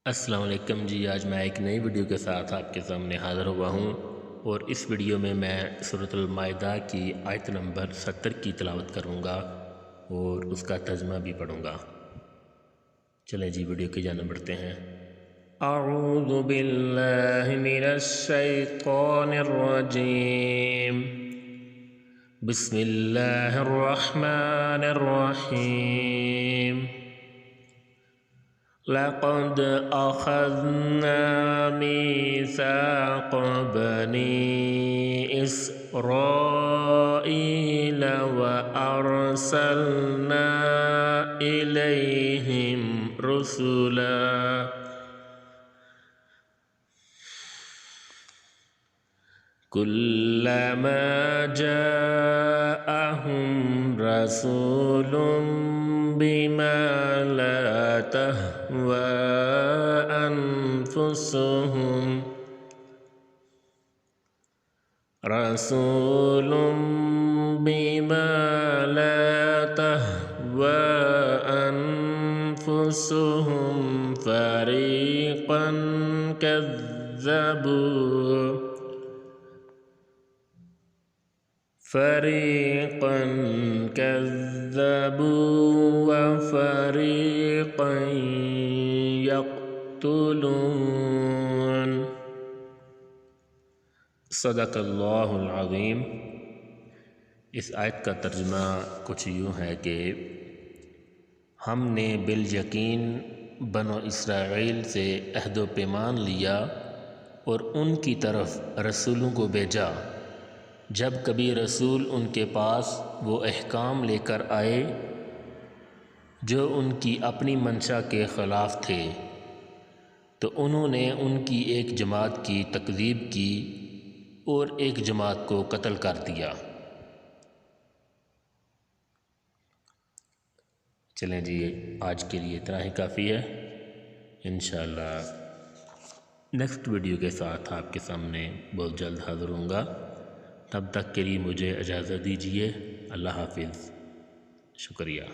अस्सलाम वालेकुम जी। आज मैं एक नई वीडियो के साथ आपके सामने हाज़िर हुआ हूँ और इस वीडियो में मैं सूरतुल माइदा की आयत नंबर 70 की तिलावत करूँगा और उसका तर्जुमा भी पढ़ूँगा। चलें जी वीडियो की जानिब बढ़ते हैं। अऊज़ु बिल्लाहि मिनश शैतानिर रजीम। बिस्मिल्लाहिर रहमानिर रहीम। लक़द अख़ज़ना मीसाक़ बनी इस्राईल व अरसलना इलैहिम रुसुला कुल्लमा जाअहुम रसूलुम बिमा ला तहवा अनफुसुहुम रसूलुम बिमा ला तहवा अनफुसुहुम फ़रीक़न कज़्ज़बू फ़रीक़न कज़्ज़बू व फ़रीक़न यक़्तुलून। सदक़ल्लाहुल अज़ीम। इस आयत का तर्जुमा कुछ यूँ है कि हमने बिल यकीन बनो इसराइल से अहद व पैमान लिया और उनकी तरफ रसूलों को भेजा। जब कभी रसूल उनके पास वो अहकाम लेकर आए जो उनकी अपनी मंशा के ख़िलाफ़ थे तो उन्होंने उनकी एक जमात की तकज़ीब की और एक जमात को कत्ल कर दिया। चलें जी आज के लिए इतना ही काफ़ी है। इंशाअल्लाह नेक्स्ट वीडियो के साथ आपके सामने बहुत जल्द हाज़िर होऊंगा। तब तक के लिए मुझे इजाज़त दीजिए। अल्लाह हाफ़िज़। शुक्रिया।